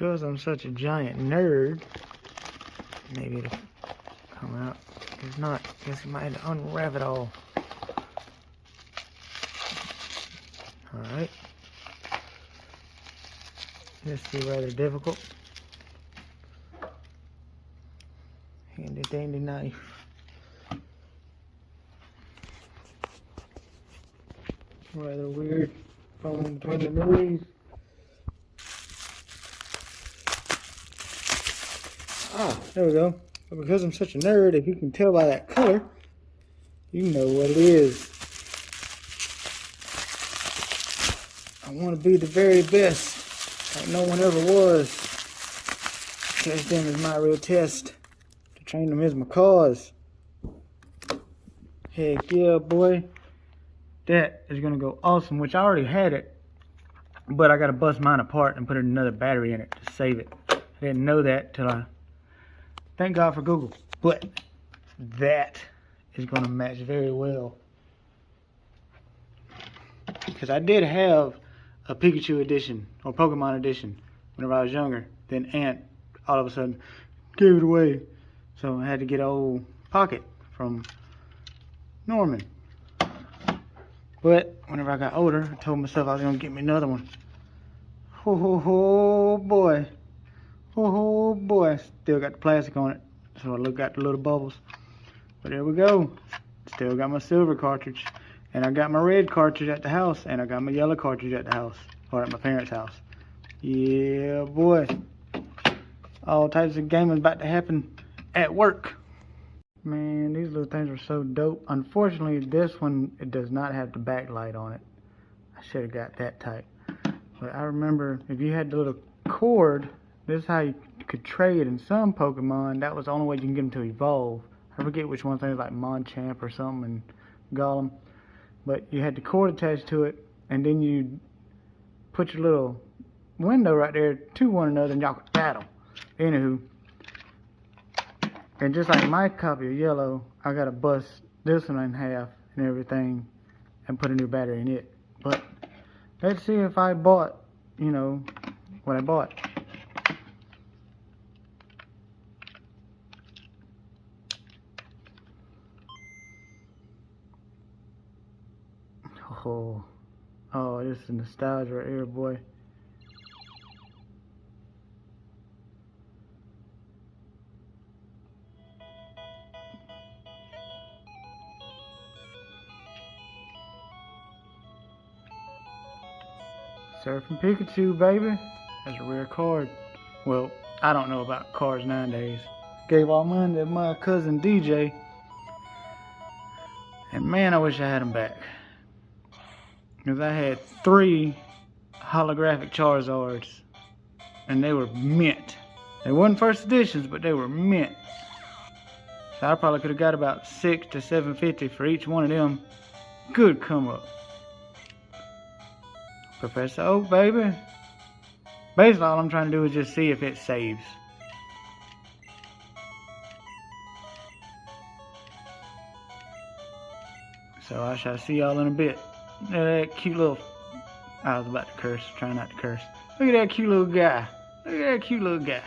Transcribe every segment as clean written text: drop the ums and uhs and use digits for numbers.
because I'm such a giant nerd, maybe it'll come out. If not, I guess we might have to unwrap it all. Alright. This is rather difficult. Handy dandy knife. Rather weird. Falling between the knees. Ah, there we go. But because I'm such a nerd, if you can tell by that color, you know what it is. I want to be the very best, like no one ever was. Test them is my real test. To train them is my cause. Heck yeah, boy. That is going to go awesome, which I already had it. But I got to bust mine apart and put another battery in it to save it. I didn't know that till I... Thank God for Google. But that is going to match very well. Because I did have a Pikachu edition, or Pokemon edition, whenever I was younger. Then Aunt, all of a sudden, gave it away. So I had to get an old Pocket from Norman. But whenever I got older, I told myself I was going to get me another one. Ho ho ho boy. Ho ho boy. Still got the plastic on it. So I got the little bubbles. But there we go. Still got my silver cartridge. And I got my red cartridge at the house. And I got my yellow cartridge at the house. Or at my parents' house. Yeah boy. All types of gaming about to happen at work. Man, these little things are so dope. Unfortunately, this one, it does not have the backlight on it. I should have got that type. But I remember if you had the little cord, this is how you could trade in some Pokemon. That was the only way you can get them to evolve. I forget which one thing, like Machamp or something, and Golem. But you had the cord attached to it, and then you put your little window right there to one another, and y'all could battle. Anywho. And just like my copy of yellow, I gotta bust this one in half and everything and put a new battery in it. But let's see if I bought, you know, what I bought. Oh, this is nostalgia right here, boy. Surfing Pikachu, baby. That's a rare card. Well, I don't know about cards nowadays. Gave all mine to my cousin DJ. And man, I wish I had them back. Because I had 3 holographic Charizards. And they were mint. They weren't first editions, but they were mint. So I probably could have got about $600 to $750 for each one of them. Good come up. Professor Oak, baby. Basically, all I'm trying to do is just see if it saves. So I shall see y'all in a bit. Look at that cute little... I was about to curse, trying not to curse. Look at that cute little guy. Look at that cute little guy.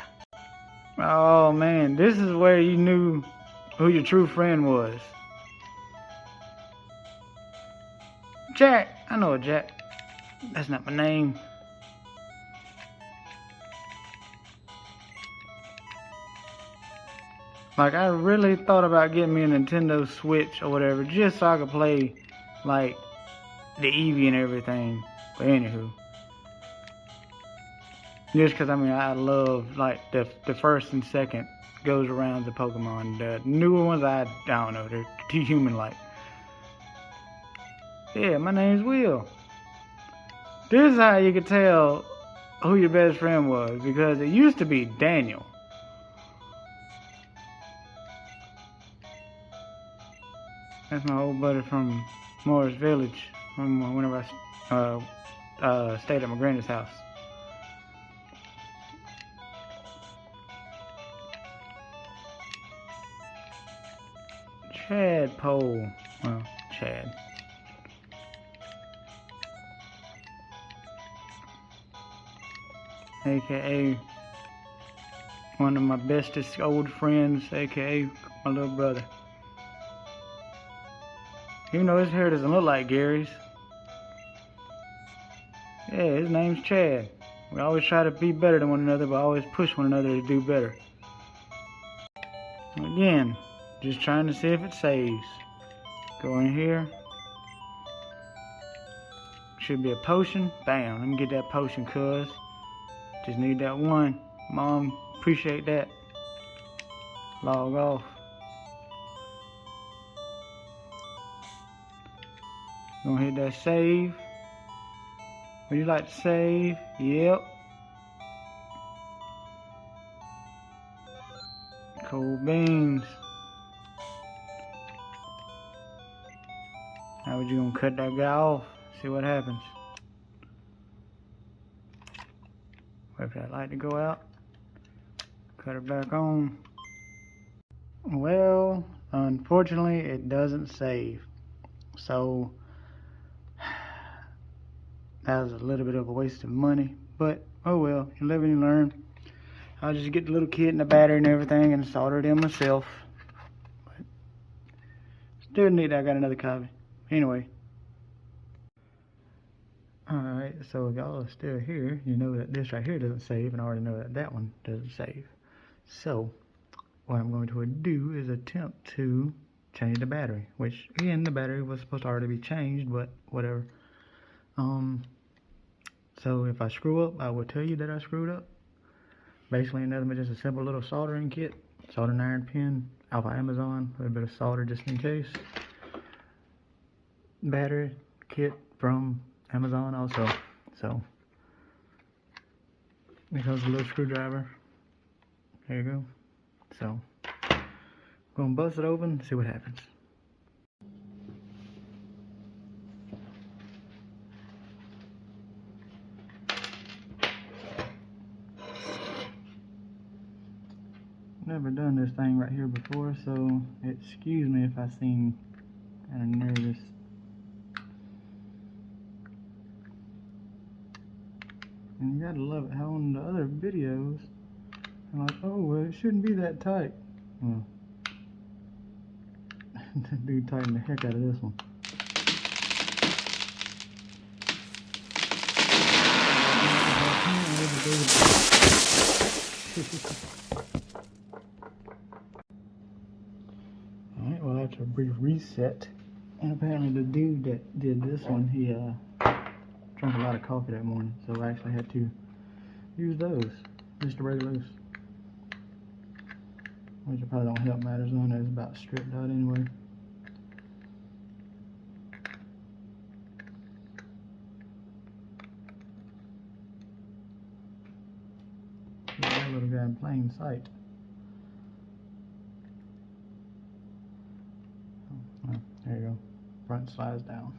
Oh man, this is where you knew who your true friend was. Jack. I know a Jack. That's not my name. Like, I really thought about getting me a Nintendo Switch or whatever, just so I could play, like, the Eevee and everything. But anywho. Just because, I mean, I love, like, the first and second goes around the Pokemon. The newer ones, I don't know, they're too human-like. Yeah, my name's Will. This is how you could tell who your best friend was, because it used to be Daniel. That's my old buddy from Morris Village, from whenever I stayed at my granny's house. Chadpole. Well, Chad. AKA One of my bestest old friends, aka my little brother. Even though his hair doesn't look like Gary's. Yeah, his name's Chad. We always try to be better than one another, but always push one another to do better. Again, just trying to see if it saves. Go in here. Should be a potion. Bam, let me get that potion, cuz. Just need that one. Mom, appreciate that. Log off. Gonna hit that save. Would you like to save? Yep. Cold beans. How would you gonna cut that guy off? See what happens. Wait for that light to go out. Cut it back on. Well, unfortunately, it doesn't save. So that was a little bit of a waste of money, but oh well, you live and you learn. I'll just get the little kit and the battery and everything and solder it in myself. But still neat, I got another copy. Anyway. Alright, so if y'all are still here, you know that this right here doesn't save, and I already know that that one doesn't save. So, what I'm going to do is attempt to change the battery, which, again, the battery was supposed to already be changed, but whatever. So if I screw up, I will tell you that I screwed up. Basically, nothing but just a simple little soldering kit, soldering iron pin, off of Amazon, a little bit of solder just in case. Battery kit from Amazon also. So here comes a little screwdriver. There you go. So I'm gonna bust it open and see what happens. Never done this thing right here before, so excuse me if I seem kind of nervous. And you gotta love it how on the other videos I'm like, oh well, it shouldn't be that tight. Well, that dude tightened the heck out of this one. Alright, well after a brief reset, and apparently the dude that did this one, he drank a lot of coffee that morning, so I actually had to use those, just to break loose. Which probably don't help matters, knowing that it's about stripped out anyway. Get that little guy in plain sight. Oh, there you go. Front slides down.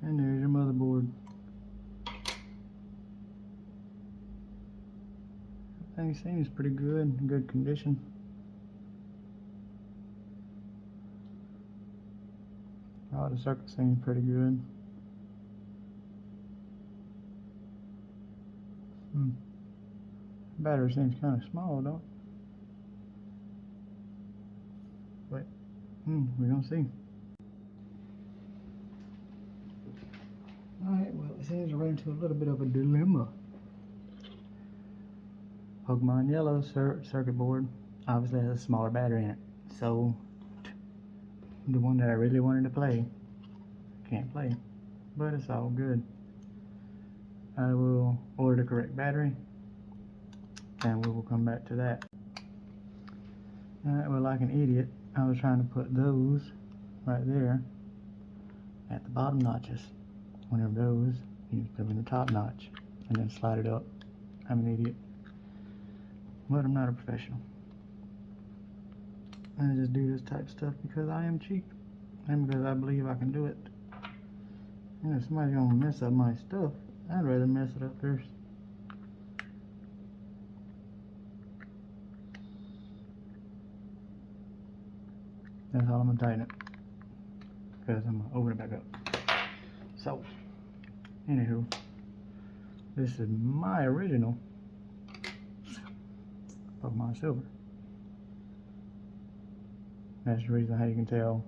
And there's your motherboard. Everything seems pretty good, in good condition. Oh, the circuit seems pretty good. The battery seems kind of small, don't it? But, we're gonna see. Alright, well, it seems to run into a little bit of a dilemma. Pokemon Yellow circuit board obviously has a smaller battery in it, so the one that I really wanted to play can't play, but it's all good. I will order the correct battery and we will come back to that. Alright, well, like an idiot, I was trying to put those right there at the bottom notches. One of those, you put them in the top notch and then slide it up. I'm an idiot. But I'm not a professional. I just do this type of stuff because I am cheap and because I believe I can do it. And if somebody's gonna mess up my stuff, I'd rather mess it up first. That's all I'm gonna tighten it, because I'm gonna open it back up. So, anywho, This is my original Pokemon Silver. That's the reason how you can tell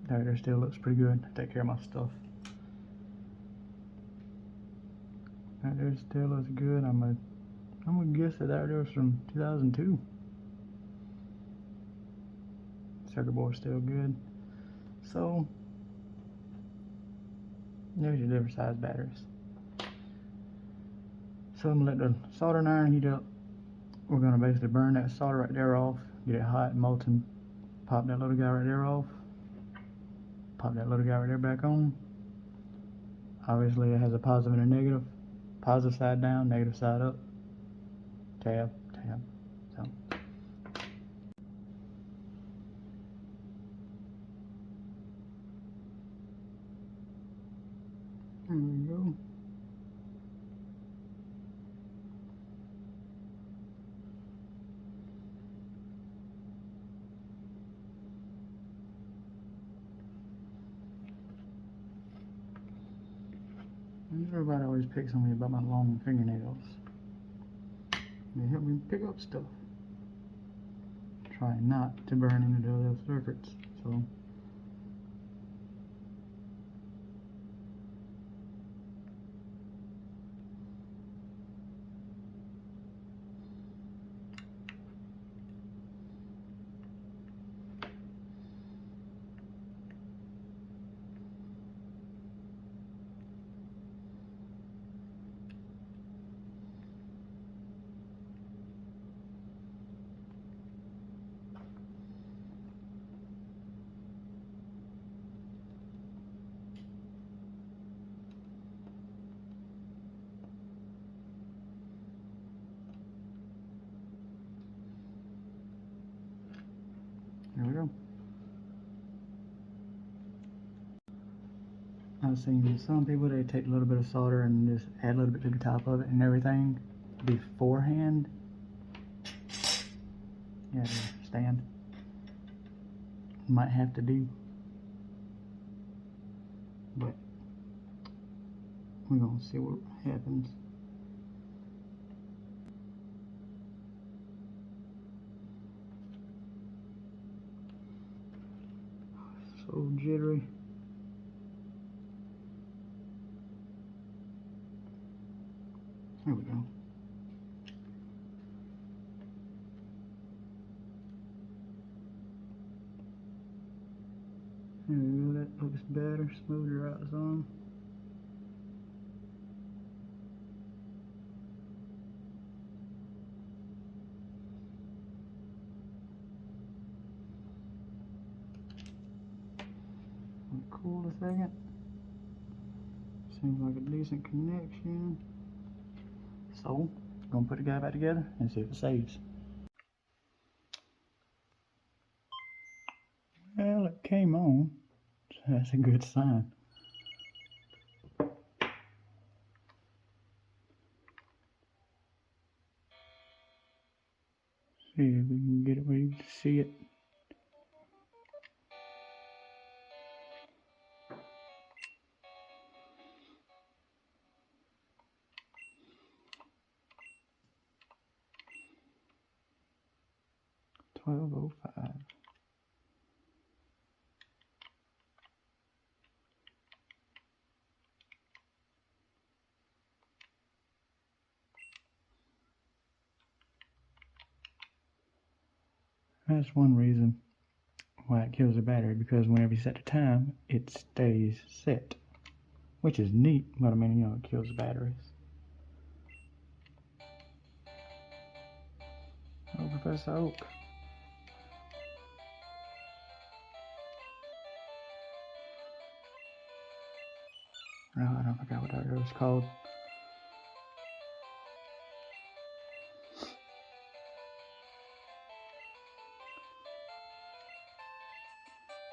that it still looks pretty good. I take care of my stuff. That there still looks good. I'm gonna guess that there was from 2002. Circuit board's still good. So there's your different size batteries. So I'm gonna let the soldering iron heat up. We're gonna basically burn that solder right there off, get it hot and molten. Pop that little guy right there off. Pop that little guy right there back on. Obviously it has a positive and a negative. Positive side down, negative side up. Tab, tab. So. There we go. Everybody always picks on me about my long fingernails. They help me pick up stuff. Try not to burn into the other circuits. So. There we go. I've seen some people, they take a little bit of solder and just add a little bit to the top of it and everything beforehand. Yeah, the stand. Might have to do. But we're gonna see what happens. So jittery. There we go. There we go, that looks better, smoother out some. Cool a second. Seems like a decent connection. So, gonna put the guy back together and see if it saves. Well, it came on, so that's a good sign. See if we can get it where you can see it. $12.05. That's one reason why it kills the battery, because whenever you set the time, it stays set, which is neat, but I mean, you know, it kills the batteries. Oh, Professor Oak. Oh, I don't forget what that was called.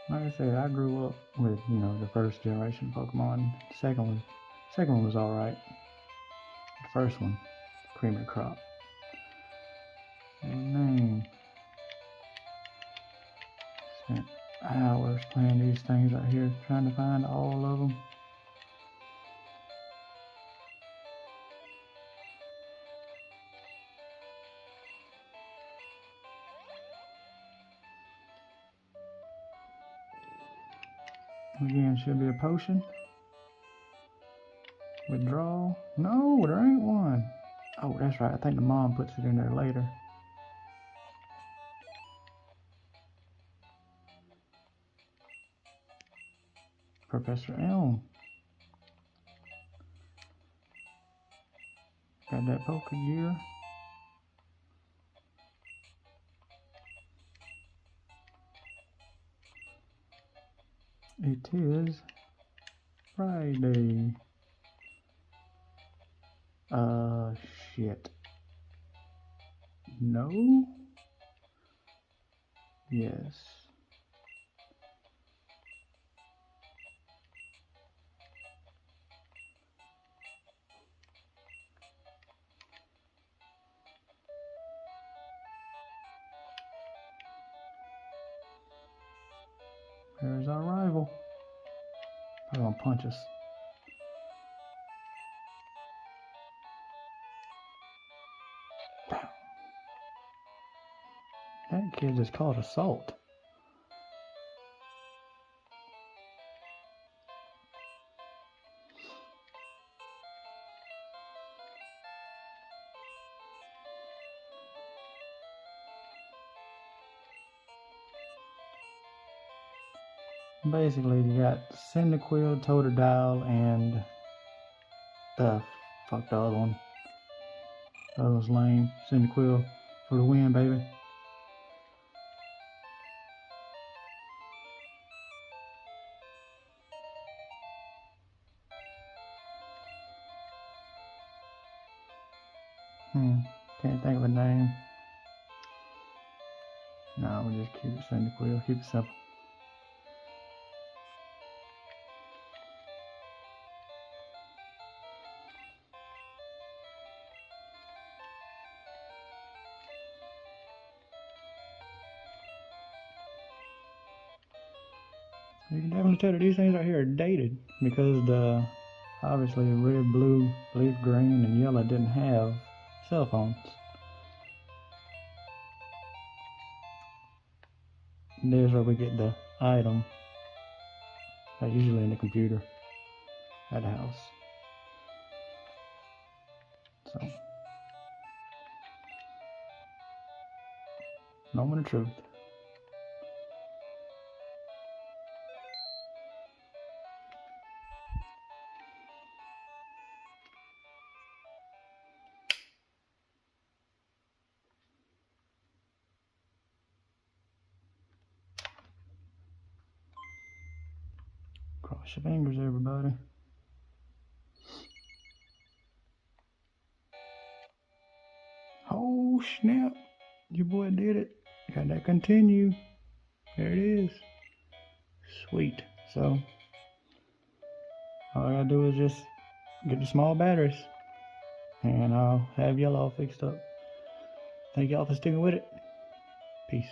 Like I said, I grew up with, you know, the first generation Pokemon. Second one was alright. The first one, Cream of the Crop. And man, spent hours playing these things out here, trying to find all of them. Again, should be a potion. Withdrawal. No, there ain't one. Oh, that's right. I think the mom puts it in there later. Professor Elm. Got that poker gear. It is Friday. Shit. No? Yes. There's our rival. They're gonna punch us. That kid just called assault. Basically, you got Cyndaquil, Totodile, and fuck the other one. That was lame. Cyndaquil for the win, baby. Can't think of a name. No, we'll just keep it Cyndaquil. Keep it simple. You can definitely tell that these things right here are dated because the obviously red, blue, leaf green, and yellow didn't have cell phones. And there's where we get the item. That's usually in the computer at the house. So, moment of truth. Cross your fingers, everybody. Oh, snap. Your boy did it. Got that continue. There it is. Sweet. So, all I gotta do is just get the small batteries. And I'll have y'all all fixed up. Thank y'all for sticking with it. Peace.